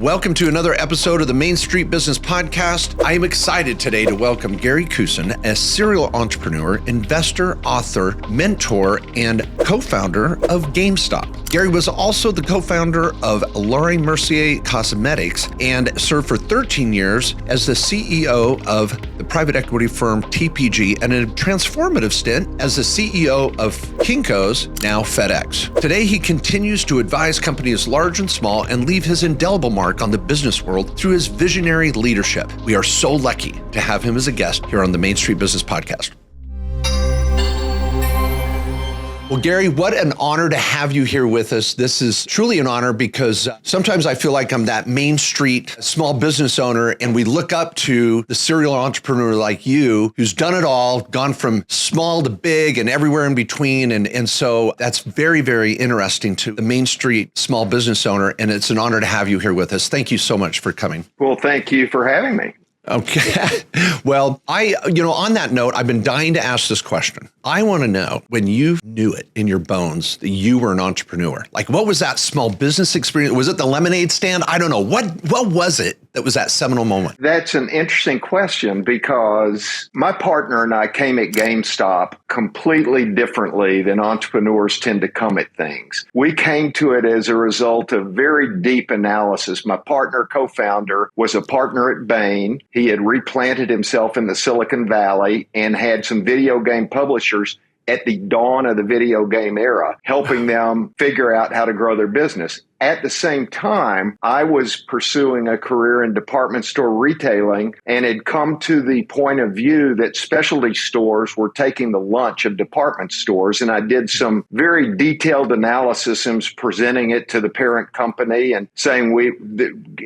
Welcome to another episode of the Main Street Business Podcast. I am excited today to welcome Gary Kusin, a serial entrepreneur, investor, author, mentor, and co-founder of GameStop. Gary was also the co-founder of Laura Mercier Cosmetics and served for 13 years as the CEO of the private equity firm TPG and a transformative stint as the CEO of Kinko's, now FedEx. Today, he continues to advise companies large and small and leave his indelible mark on the business world through his visionary leadership. We are so lucky to have him as a guest here on the Main Street Business Podcast. Well, Gary, what an honor to have you here with us. This is truly an honor because sometimes I feel like I'm that Main Street small business owner and we look up to the serial entrepreneur like you who's done it all, gone from small to big and everywhere in between. And so that's very, very interesting to the Main Street small business owner. And it's an honor to have you here with us. Thank you so much for coming. Well, thank you for having me. Okay. Well, on that note, I've been dying to ask this question. I want to know when you knew it in your bones that you were an entrepreneur. Like, what was that small business experience? Was it the lemonade stand? I don't know. What was it that was that seminal moment? That's an interesting question because my partner and I came at GameStop completely differently than entrepreneurs tend to come at things. We came to it as a result of very deep analysis. My partner, co-founder, was a partner at Bain. He had replanted himself in the Silicon Valley and had some video game publishers at the dawn of the video game era, helping them figure out how to grow their business. At the same time, I was pursuing a career in department store retailing and had come to the point of view that specialty stores were taking the lunch of department stores. And I did some very detailed analysis and was presenting it to the parent company and saying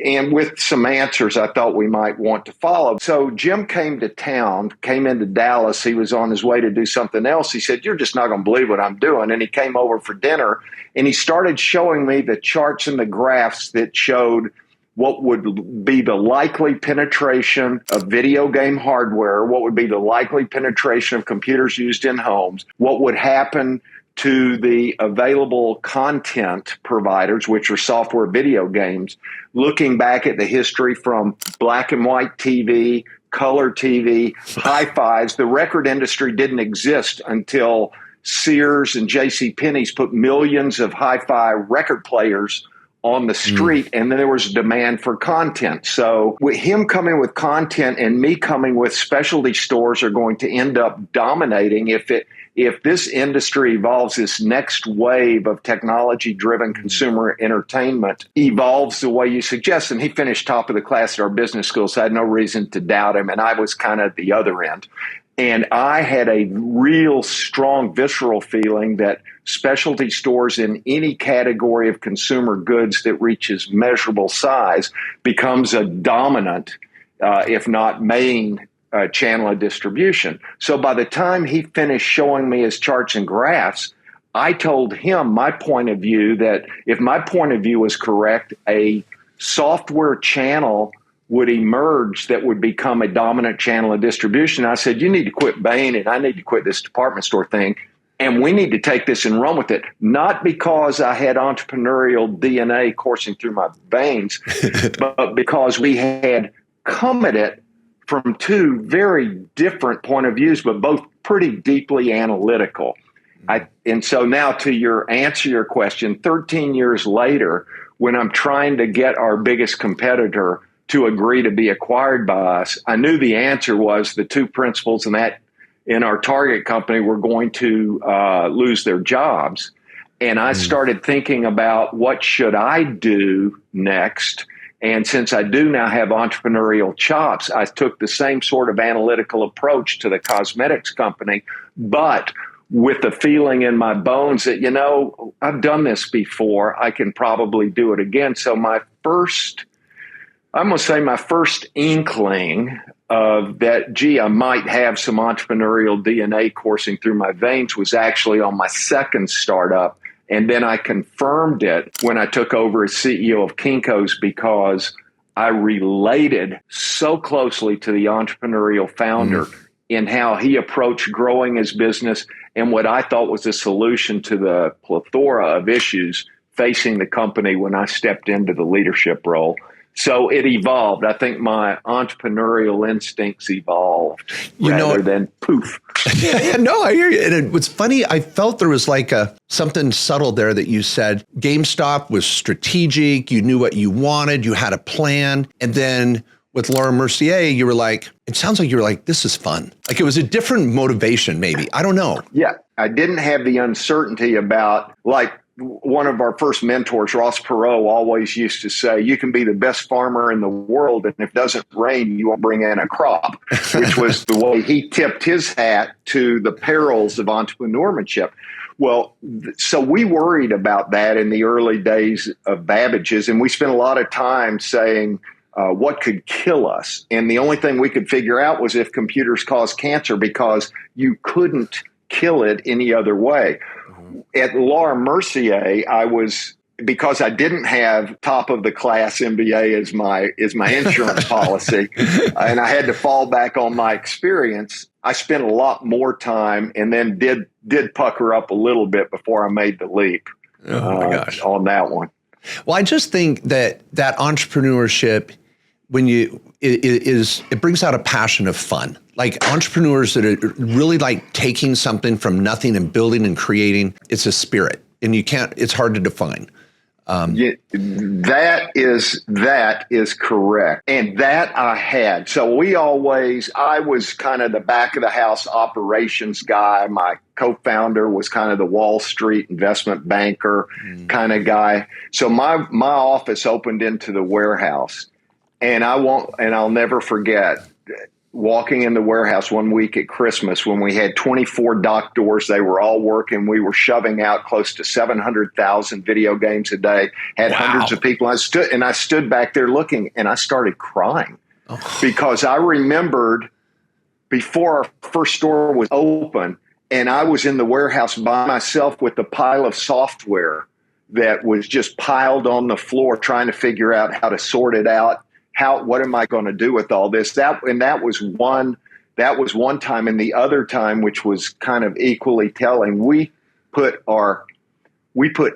and with some answers I thought we might want to follow. So Jim came to town, came into Dallas. He was on his way to do something else. He said, "You're just not going to believe what I'm doing." And he came over for dinner and he started showing me the charts and the graphs that showed what would be the likely penetration of video game hardware, what would be the likely penetration of computers used in homes, what would happen to the available content providers, which are software video games, looking back at the history from black and white TV, color TV, hi-fis. The record industry didn't exist until Sears and JCPenney's put millions of hi-fi record players on the street, and then there was demand for content. So with him coming with content and me coming with specialty stores are going to end up dominating if this industry evolves, this next wave of technology-driven consumer entertainment evolves the way you suggest. And he finished top of the class at our business school, so I had no reason to doubt him, and I was kind of at the other end. And I had a real strong visceral feeling that specialty stores in any category of consumer goods that reaches measurable size becomes a dominant, if not main, channel of distribution. So by the time he finished showing me his charts and graphs, I told him my point of view that if my point of view was correct, a software channel would emerge that would become a dominant channel of distribution. I said, you need to quit Bain and I need to quit this department store thing. And we need to take this and run with it. Not because I had entrepreneurial DNA coursing through my veins, but because we had come at it from two very different point of views, but both pretty deeply analytical. And so now to answer your question, 13 years later, when I'm trying to get our biggest competitor to agree to be acquired by us, I knew the answer was the two principals in our target company were going to lose their jobs. And I started thinking about what should I do next. And since I do now have entrepreneurial chops, I took the same sort of analytical approach to the cosmetics company, but with the feeling in my bones that, I've done this before. I can probably do it again. So my first inkling of that, I might have some entrepreneurial DNA coursing through my veins was actually on my second startup. And then I confirmed it when I took over as CEO of Kinko's because I related so closely to the entrepreneurial founder in how he approached growing his business and what I thought was a solution to the plethora of issues facing the company when I stepped into the leadership role. So it evolved. I think my entrepreneurial instincts evolved rather than poof. No, I hear you. And it was funny. I felt there was like something subtle there that you said. GameStop was strategic. You knew what you wanted. You had a plan. And then with Laura Mercier, you were like, it sounds like you were like, this is fun. Like it was a different motivation, maybe. I don't know. Yeah. I didn't have the uncertainty about, like, one of our first mentors, Ross Perot, always used to say, you can be the best farmer in the world, and if it doesn't rain, you won't bring in a crop, which was the way he tipped his hat to the perils of entrepreneurship. Well, so we worried about that in the early days of Babbage's, and we spent a lot of time saying, what could kill us? And the only thing we could figure out was if computers cause cancer, because you couldn't kill it any other way. At Laura Mercier, because I didn't have top of the class MBA as my insurance policy, and I had to fall back on my experience. I spent a lot more time, and then did pucker up a little bit before I made the leap on that one. Well, I just think that entrepreneurship, it brings out a passion of fun. Like entrepreneurs that are really like taking something from nothing and building and creating, it's a spirit, and it's hard to define. That is correct. And that I had. So I was kind of the back of the house operations guy. My co-founder was kind of the Wall Street investment banker kind of guy. So my office opened into the warehouse, and I'll never forget walking in the warehouse one week at Christmas when we had 24 dock doors. They were all working. We were shoving out close to 700,000 video games a day, had hundreds of people. I stood back there looking, and I started crying because I remembered before our first store was open, and I was in the warehouse by myself with a pile of software that was just piled on the floor, trying to figure out how to sort it out. What am I going to do with all this? That was one time. And the other time, which was kind of equally telling, we put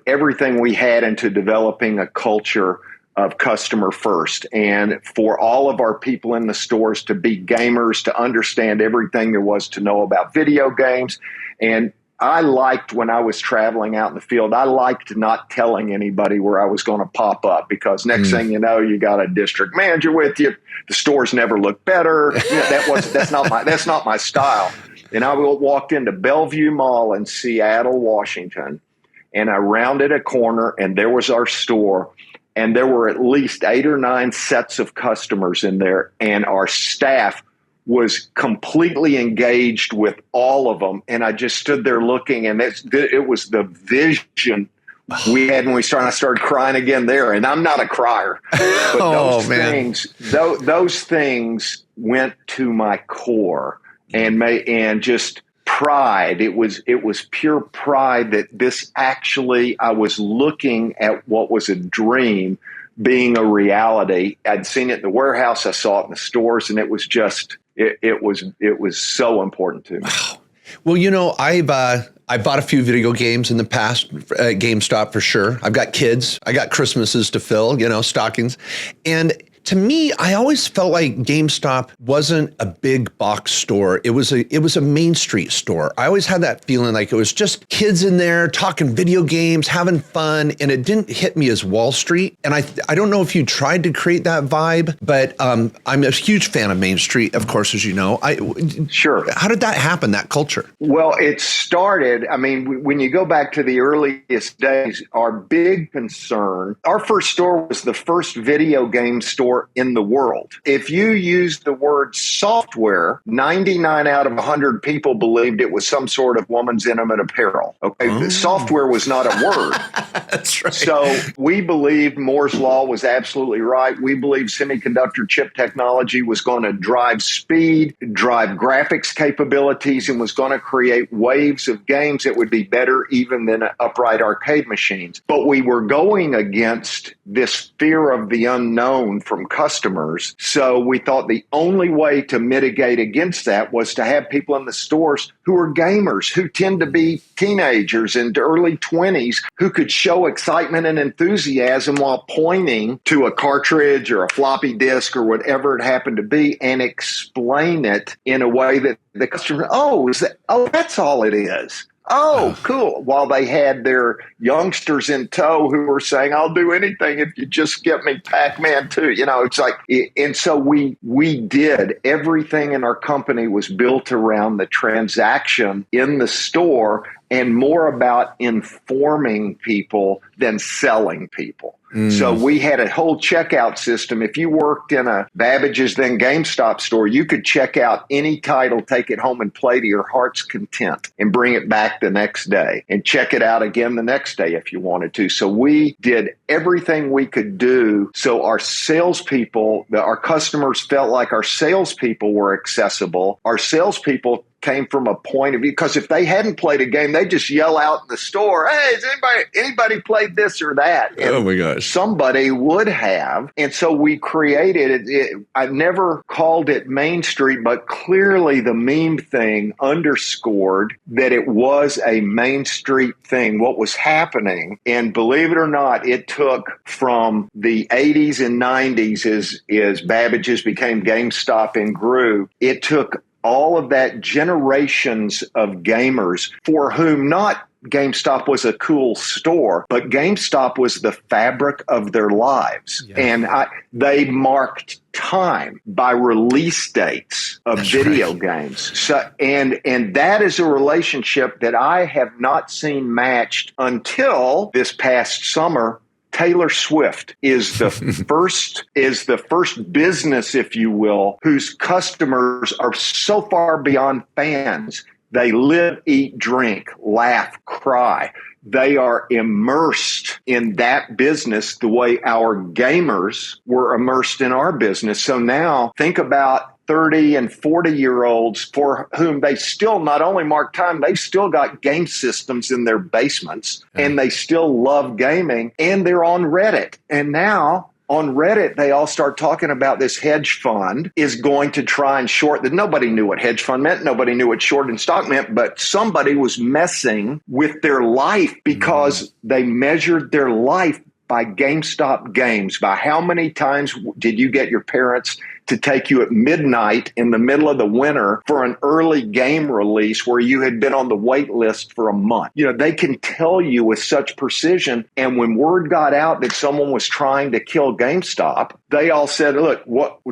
everything we had into developing a culture of customer first, and for all of our people in the stores to be gamers, to understand everything there was to know about video games. And I liked, when I was traveling out in the field, I liked not telling anybody where I was going to pop up, because next thing you know, you got a district manager with you. The stores never look better. That's not my style. And I walked into Bellevue Mall in Seattle, Washington, and I rounded a corner, and there was our store, and there were at least 8 or 9 sets of customers in there, and our staff was completely engaged with all of them. And I just stood there looking, and it was the vision we had when we started. I started crying again there, and I'm not a crier, but those things went to my core and just pride. It was pure pride that this actually, I was looking at what was a dream being a reality. I'd seen it in the warehouse. I saw it in the stores, and it was just, it was so important to me. Wow. Well, I bought a few video games in the past at GameStop for sure. I've got kids. I got Christmases to fill, stockings. And to me, I always felt like GameStop wasn't a big box store. It was a Main Street store. I always had that feeling like it was just kids in there talking video games, having fun, and it didn't hit me as Wall Street. And I don't know if you tried to create that vibe, but I'm a huge fan of Main Street, of course, as you know. Sure. How did that happen, that culture? Well, it started, when you go back to the earliest days, our big concern, our first store was the first video game store in the world. If you use the word software, 99 out of 100 people believed it was some sort of woman's intimate apparel. Okay, software was not a word. That's right. So we believed Moore's Law was absolutely right. We believed semiconductor chip technology was going to drive speed, drive graphics capabilities, and was going to create waves of games that would be better even than upright arcade machines. But we were going against this fear of the unknown from from customers. So we thought the only way to mitigate against that was to have people in the stores who are gamers, who tend to be teenagers and early 20s, who could show excitement and enthusiasm while pointing to a cartridge or a floppy disk or whatever it happened to be and explain it in a way that the customer, that's all it is. Oh, cool. While they had their youngsters in tow who were saying, I'll do anything if you just get me Pac-Man 2. It's like, and so we did everything in our company was built around the transaction in the store and more about informing people than selling people. So we had a whole checkout system. If you worked in a Babbage's then GameStop store, you could check out any title, take it home and play to your heart's content and bring it back the next day and check it out again the next day if you wanted to. So we did everything we could do so our salespeople, our customers felt like our salespeople were accessible. Our salespeople came from a point of view, because if they hadn't played a game, they just yell out in the store, hey, has anybody played this or that? And oh my gosh. Somebody would have. And so we created it. I never called it Main Street, but clearly the meme thing underscored that it was a Main Street thing, what was happening. And believe it or not, it took from the 80s and 90s as Babbage's became GameStop and grew, it took all of that generations of gamers for whom not GameStop was a cool store, but GameStop was the fabric of their lives. Yeah. And they marked time by release dates of video games. So, and that is a relationship that I have not seen matched until this past summer. Taylor Swift is the first business, if you will, whose customers are so far beyond fans. They live, eat, drink, laugh, cry. They are immersed in that business the way our gamers were immersed in our business. So now think about 30 and 40-year-olds for whom they still not only mark time, they've still got game systems in their basements and they still love gaming and they're on Reddit. And now on Reddit, they all start talking about this hedge fund is going to try and short that. Nobody knew what hedge fund meant. Nobody knew what short and stock meant, but somebody was messing with their life because they measured their life by GameStop games, by how many times did you get your parents to take you at midnight in the middle of the winter for an early game release where you had been on the wait list for a month. They can tell you with such precision. And when word got out that someone was trying to kill GameStop, they all said, look,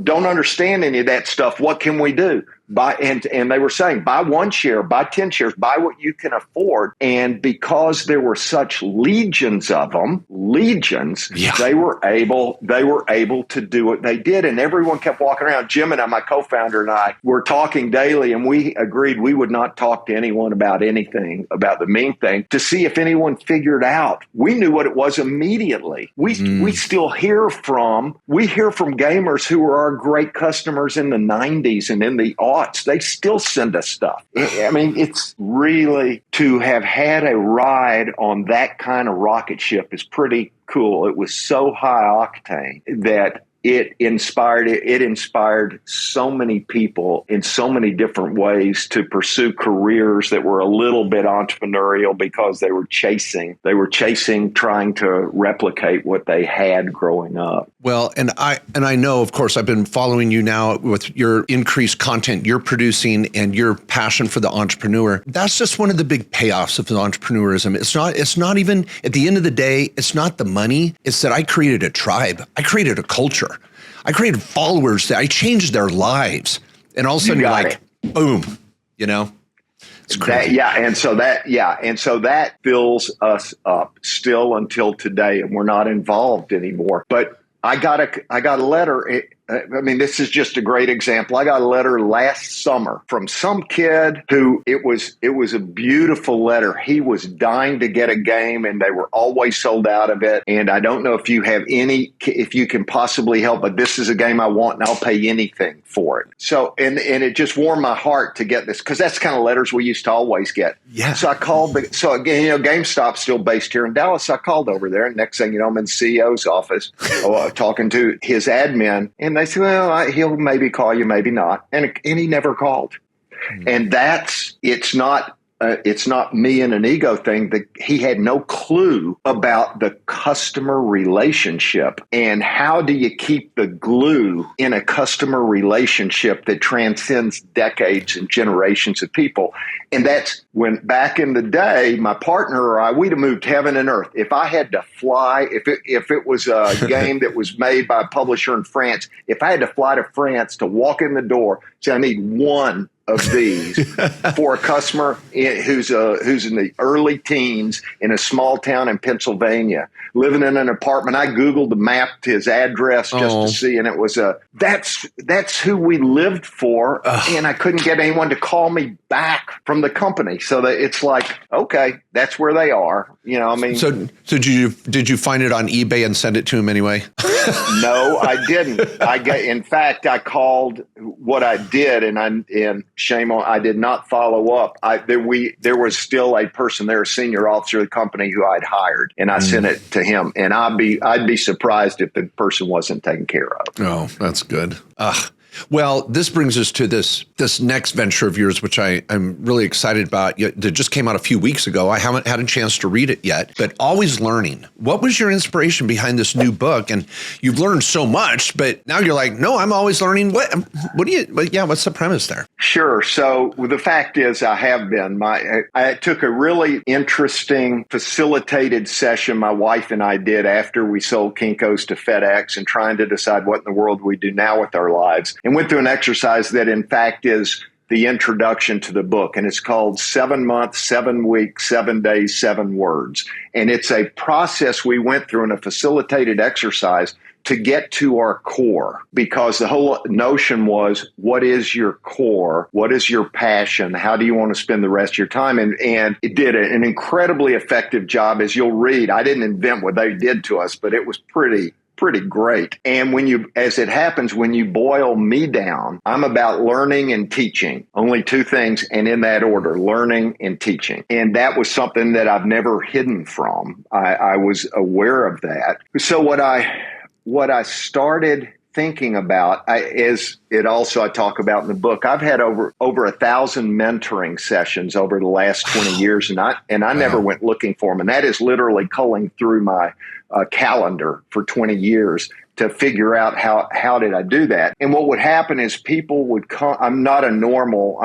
don't understand any of that stuff. What can we do? And they were saying, buy 1 share, buy 10 shares, buy what you can afford. And because there were such legions of them, they were able to do what they did. And everyone kept walking around. Jim and I, my co-founder and I, were talking daily, and we agreed we would not talk to anyone about anything, about the meme thing, to see if anyone figured out. We knew what it was immediately. We still hear from gamers who were our great customers in the 90s and in the aughts. They still send us stuff. I mean, it's really, to have had a ride on that kind of rocket ship is pretty cool. It was so high octane that it inspired so many people in so many different ways to pursue careers that were a little bit entrepreneurial because they were chasing, trying to replicate what they had growing up. Well, and I know, of course, I've been following you now with your increased content you're producing and your passion for the entrepreneur. That's just one of the big payoffs of entrepreneurism. It's not even, at the end of the day, it's not the money. It's that I created a tribe. I created a culture. I created followers that I changed their lives. And all of a sudden you're like, boom, it's crazy. And so that fills us up still until today, and we're not involved anymore. But I got a letter I mean, this is just a great example. I got a letter last summer from some kid who it was a beautiful letter. He was dying to get a game and they were always sold out of it. And I don't know if you can possibly help, but this is a game I want and I'll pay anything for it. So, and it just warmed my heart to get this because that's the kind of letters we used to always get. Yeah. So I called so again, GameStop's still based here in Dallas. So I called over there and next thing you know, I'm in the CEO's office talking to his admin and they said, well, he'll maybe call you, maybe not. And he never called. Mm-hmm. And it's not me and an ego thing. That he had no clue about the customer relationship and how do you keep the glue in a customer relationship that transcends decades and generations of people. And that's when back in the day, my partner or I, we'd have moved heaven and earth. If I had to fly, if it was a game that was made by a publisher in France, if I had to fly to France to walk in the door, say I need one of these for a customer who's in the early teens in a small town in Pennsylvania, living in an apartment. I Googled the map to his address just to see, and it was that's who we lived for, and I couldn't get anyone to call me back from the company. So that it's like, okay, that's where they are. You know, I mean, so did you find it on eBay and send it to him anyway? No, I didn't. In fact, I called what I did, and shame on, I did not follow up. There was still a person there, a senior officer of the company who I'd hired, and I sent it to him. And I'd be surprised if the person wasn't taken care of. Oh, that's good. Well, this brings us to this next venture of yours, which I'm really excited about. It just came out a few weeks ago. I haven't had a chance to read it yet, but Always Learning. What was your inspiration behind this new book? And you've learned so much, but now you're like, no, I'm always learning. What's the premise there? Sure. So the fact is I have been. I took a really interesting facilitated session my wife and I did after we sold Kinko's to FedEx and trying to decide what in the world we do now with our lives. And went through an exercise that, in fact, is the introduction to the book. And it's called 7 months, 7 weeks, 7 days, 7 words. And it's a process we went through in a facilitated exercise to get to our core, because the whole notion was, what is your core? What is your passion? How do you want to spend the rest of your time? And it did an incredibly effective job. As you'll read, I didn't invent what they did to us, but it was pretty great. And as it happens, when you boil me down, I'm about learning and teaching. Only two things, and in that order, learning and teaching. And that was something that I've never hidden from. I was aware of that. So what I started thinking about, as it also I talk about in the book, I've had over 1,000 mentoring sessions over the last 20 years, and I never went looking for them. And that is literally culling through my calendar for 20 years to figure out how did I do that. And what would happen is people would come. I'm not a normal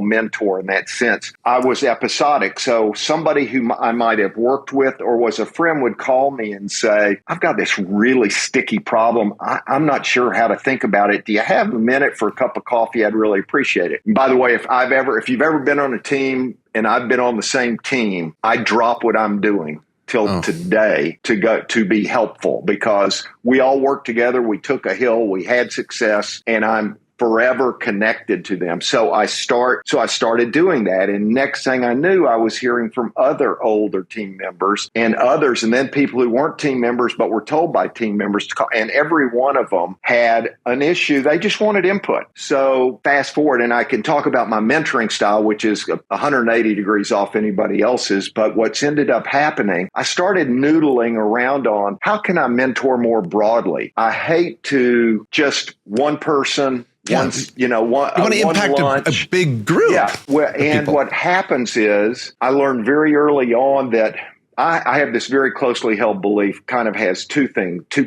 mentor in that sense. I was episodic. So somebody who I might have worked with or was a friend would call me and say, I've got this really sticky problem. I'm not sure how to think about it. Do you have a minute for a cup of coffee? I'd really appreciate it. And by the way, if you've ever been on a team and I've been on the same team, I drop what I'm doing till today to be helpful, because we all worked together. We took a hill, we had success, and I'm forever connected to them. So I started doing that. And next thing I knew, I was hearing from other older team members and others, and then people who weren't team members, but were told by team members to call. And every one of them had an issue. They just wanted input. So fast forward, and I can talk about my mentoring style, which is 180 degrees off anybody else's. But what's ended up happening, I started noodling around on how can I mentor more broadly? I hate to just one person. Yeah. You want to impact a big group. Yeah. Well, and what happens is I learned very early on that I have this very closely held belief, kind of has two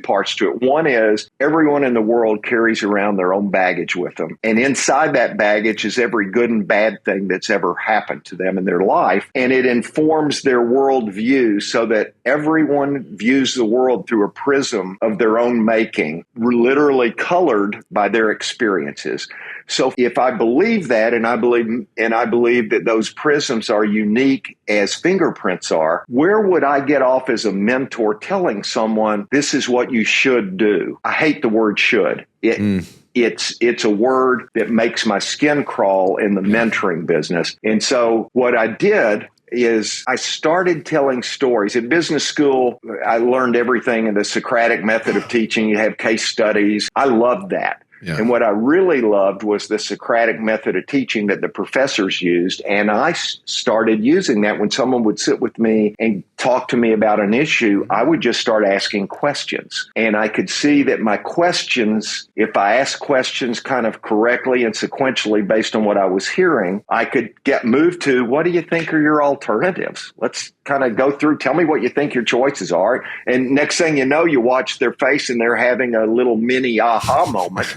parts to it. One is everyone in the world carries around their own baggage with them. And inside that baggage is every good and bad thing that's ever happened to them in their life. And it informs their worldview so that everyone views the world through a prism of their own making, literally colored by their experiences. So if I believe that, and I believe that those prisms are unique as fingerprints are, where would I get off as a mentor telling someone this is what you should do? I hate the word should. It's a word that makes my skin crawl in the mentoring business. And so what I did is I started telling stories. At business school, I learned everything in the Socratic method of teaching. You have case studies. I loved that. Yeah. And what I really loved was the Socratic method of teaching that the professors used. And I started using that when someone would sit with me and talk to me about an issue. I would just start asking questions. And I could see that my questions, if I asked questions kind of correctly and sequentially based on what I was hearing, I could get moved to, what do you think are your alternatives? Let's kind of go through, tell me what you think your choices are. And next thing you know, you watch their face and they're having a little mini aha moment.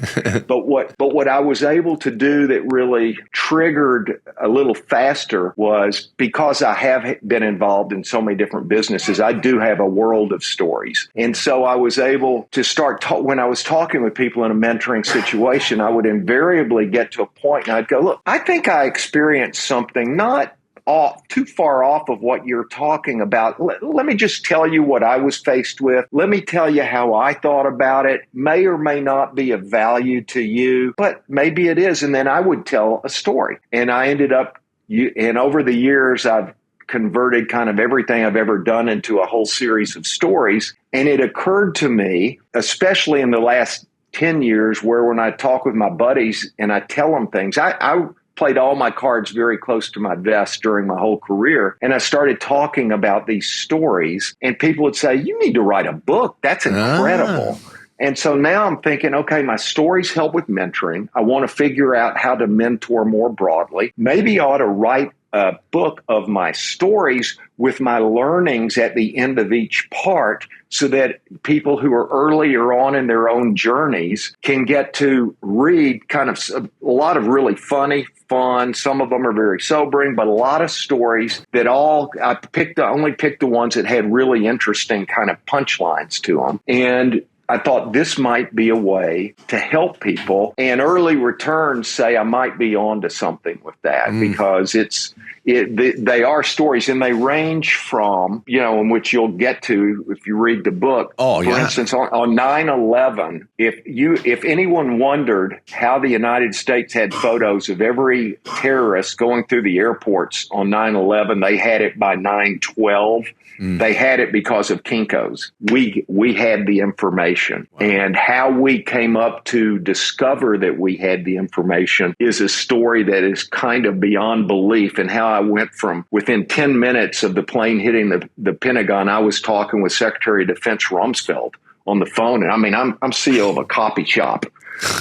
But what I was able to do that really triggered a little faster was, because I have been involved in so many different businesses, I do have a world of stories. And so I was able to start, when I was talking with people in a mentoring situation, I would invariably get to a point and I'd go, look, I think I experienced something not too far off of what you're talking about. Let me just tell you what I was faced with. Let me tell you how I thought about it. May or may not be of value to you, but maybe it is. And then I would tell a story. And I ended up, and over the years, I've converted kind of everything I've ever done into a whole series of stories. And it occurred to me, especially in the last 10 years, where when I talk with my buddies and I tell them things, I played all my cards very close to my vest during my whole career. And I started talking about these stories, and people would say, you need to write a book. That's incredible. And so now I'm thinking, okay, my stories help with mentoring. I want to figure out how to mentor more broadly. Maybe I ought to write a book of my stories with my learnings at the end of each part, so that people who are earlier on in their own journeys can get to read kind of a lot of really funny, fun. Some of them are very sobering, but a lot of stories that I only picked the ones that had really interesting kind of punchlines to them. And I thought this might be a way to help people, and early returns say I might be onto something with that, because they are stories, and they range from, in which you'll get to if you read the book. For instance, on 9/11, if anyone wondered how the United States had photos of every terrorist going through the airports on 9/11, they had it by 9/12. They had it because of Kinko's. We had the information. Wow. And how we came up to discover that we had the information is a story that is kind of beyond belief. And how I went from within 10 minutes of the plane hitting the Pentagon, I was talking with Secretary of Defense Rumsfeld on the phone. And I mean, I'm CEO of a copy shop.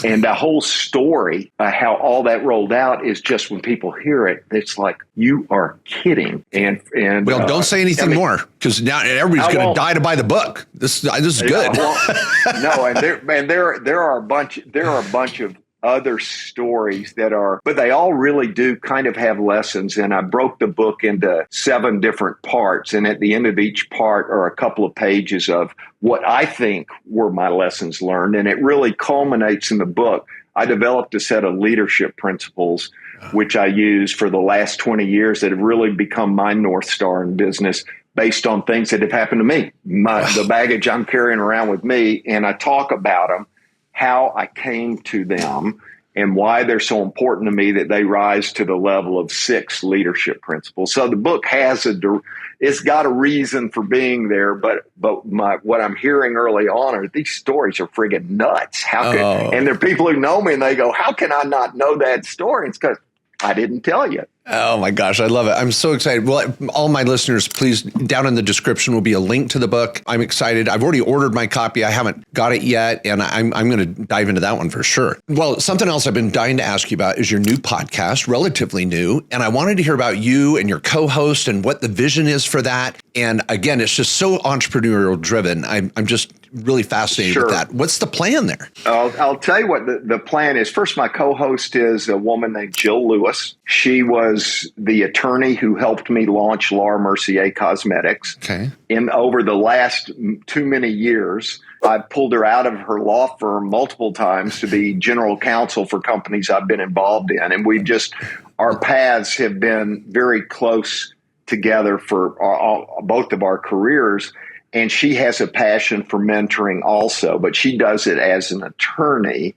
And the whole story, how all that rolled out, is just, when people hear it, it's like, you are kidding. And well, don't say anything more, because now everybody's going to die to buy the book. This is good. No, and there are a bunch of other stories but they all really do kind of have lessons. And I broke the book into 7 different parts. And at the end of each part are a couple of pages of what I think were my lessons learned. And it really culminates in the book. I developed a set of leadership principles, which I use for the last 20 years, that have really become my North Star in business, based on things that have happened to me, the baggage I'm carrying around with me. And I talk about them, how I came to them, and why they're so important to me that they rise to the level of 6 leadership principles. So the book it's got a reason for being there, but what I'm hearing early on are these stories are friggin' nuts. And there are people who know me and they go, how can I not know that story? It's because I didn't tell you. Oh my gosh, I love it. I'm so excited. Well, all my listeners, please, down in the description will be a link to the book. I'm excited. I've already ordered my copy. I haven't got it yet, and I'm going to dive into that one for sure. Well, something else I've been dying to ask you about is your new podcast, relatively new, and I wanted to hear about you and your co-host and what the vision is for that. And again, it's just so entrepreneurial driven. I'm just really fascinated with that. What's the plan there? I'll tell you what the plan is. First, my co-host is a woman named Jill Lewis. She was was the attorney who helped me launch Laura Mercier Cosmetics. Okay. Over the last too many years, I pulled her out of her law firm multiple times to be general counsel for companies I've been involved in. And our paths have been very close together for both of our careers. And she has a passion for mentoring also, but she does it as an attorney.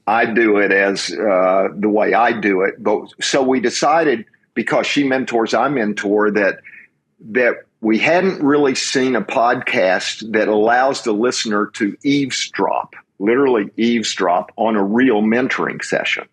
I do it as the way I do it. So we decided, because she mentors, I mentor, that we hadn't really seen a podcast that allows the listener to literally eavesdrop on a real mentoring session.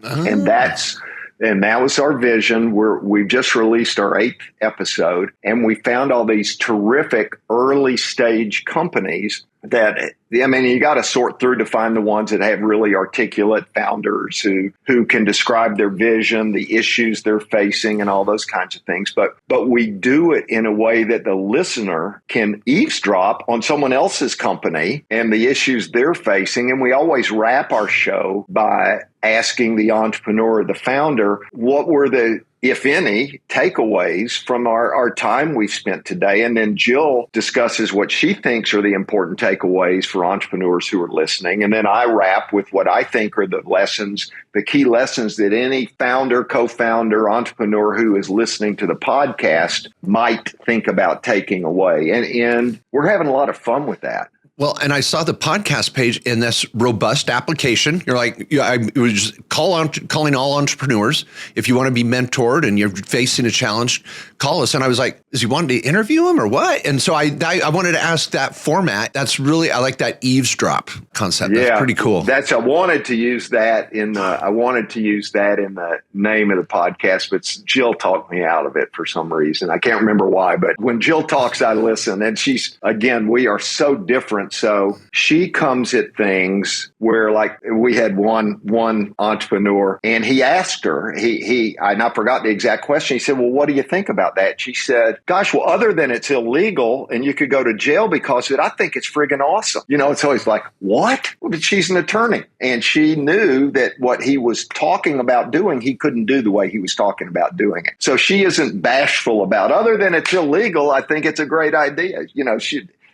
And that was our vision. We've just released our 8th episode, and we found all these terrific early stage companies that, I mean, you got to sort through to find the ones that have really articulate founders who can describe their vision, the issues they're facing, and all those kinds of things. But we do it in a way that the listener can eavesdrop on someone else's company and the issues they're facing. And we always wrap our show by asking the entrepreneur or the founder, what were the, if any, takeaways from our time we've spent today? And then Jill discusses what she thinks are the important takeaways for entrepreneurs who are listening. And then I wrap with what I think are the key lessons that any founder, co-founder, entrepreneur who is listening to the podcast might think about taking away. And we're having a lot of fun with that. Well, and I saw the podcast page in this robust application. You're like, it was just calling all entrepreneurs. If you want to be mentored and you're facing a challenge, call us. And I was like, is he wanting to interview him or what? And so I wanted to ask that format. I like that eavesdrop concept. Yeah, that's pretty cool. I wanted to use that in the name of the podcast, but Jill talked me out of it for some reason. I can't remember why, but when Jill talks, I listen. And we are so different. So she comes at things where, like, we had one entrepreneur, and he asked her, I forgot the exact question. He said, well, what do you think about that? She said, gosh, well, other than it's illegal and you could go to jail because of it, I think it's friggin' awesome. It's always like, what? Well, but she's an attorney, and she knew that what he was talking about doing, he couldn't do the way he was talking about doing it. So she isn't bashful about, other than it's illegal, I think it's a great idea.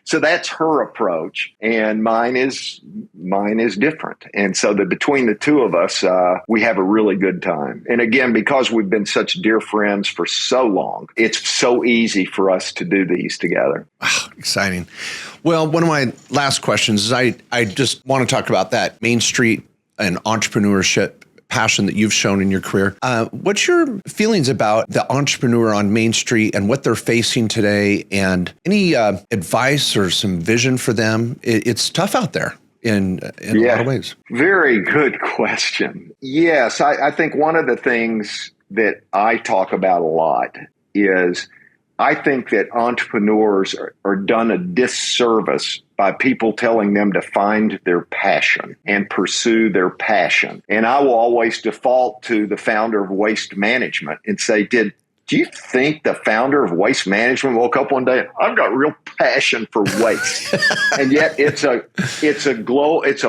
So that's her approach, and mine is different. And so between the two of us, we have a really good time. And again, because we've been such dear friends for so long, it's so easy for us to do these together. Wow, exciting. Well, one of my last questions is I just want to talk about that Main Street and entrepreneurship passion that you've shown in your career. What's your feelings about the entrepreneur on Main Street and what they're facing today, and any advice or some vision for them? It's tough out there in a lot of ways. Very good question. Yes, I think one of the things that I talk about a lot is I think that entrepreneurs are done a disservice by people telling them to find their passion and pursue their passion. And I will always default to the founder of Waste Management and say, do you think the founder of Waste Management woke up one day, I've got real passion for waste? And yet it's a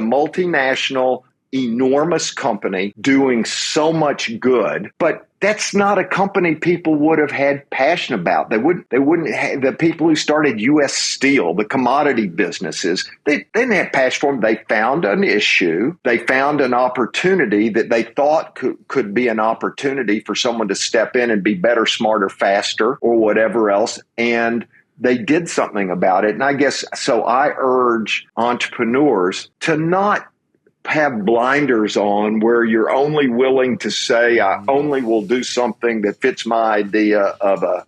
multinational, enormous company doing so much good, but that's not a company people would have had passion about. They wouldn't have, the people who started U.S. Steel, the commodity businesses, they didn't have passion for them. They found an issue. They found an opportunity that they thought could be an opportunity for someone to step in and be better, smarter, faster, or whatever else. And they did something about it. And I guess, so I urge entrepreneurs to not have blinders on where you're only willing to say, I only will do something that fits my idea of a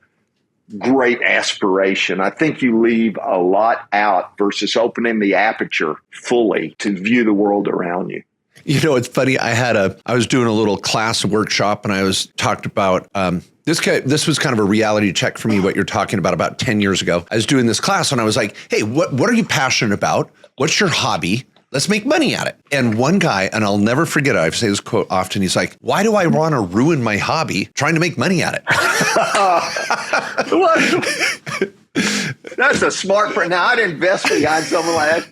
great aspiration. I think you leave a lot out versus opening the aperture fully to view the world around you. It's funny. I was doing a little class workshop, and I was talked about, this was kind of a reality check for me, what you're talking about 10 years ago. I was doing this class, and I was like, hey, what are you passionate about? What's your hobby? Let's make money at it. And one guy, and I'll never forget it, I say this quote often, he's like, why do I want to ruin my hobby trying to make money at it? That's a smart friend. Now, I'd invest behind someone like that.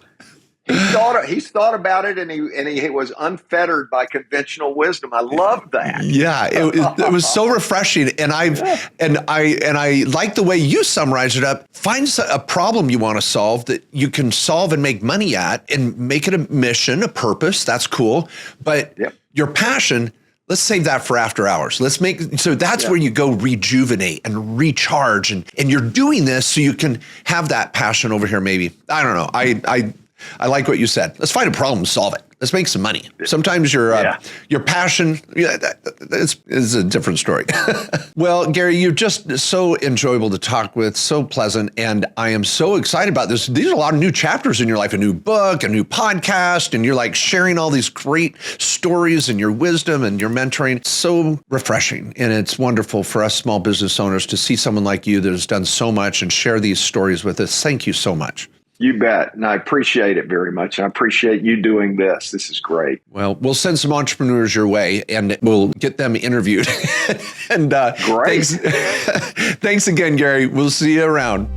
He's thought about it, and he was unfettered by conventional wisdom. I love that. Yeah, it was so refreshing, and I like the way you summarize it up. Find a problem you want to solve that you can solve and make money at, and make it a mission, a purpose. That's cool, but your passion. Let's save that for after hours. So that's where you go rejuvenate and recharge, and you're doing this so you can have that passion over here. Maybe I don't know. I like what you said. Let's find a problem, solve it. Let's make some money. Sometimes your passion is a different story. Well, Gary, you're just so enjoyable to talk with, so pleasant, and I am so excited about this. These are a lot of new chapters in your life, a new book, a new podcast, and you're like sharing all these great stories and your wisdom and your mentoring. It's so refreshing, and it's wonderful for us small business owners to see someone like you that has done so much and share these stories with us. Thank you so much. You bet. And I appreciate it very much. I appreciate you doing this. This is great. Well, we'll send some entrepreneurs your way and we'll get them interviewed. And great. Thanks again, Gary. We'll see you around.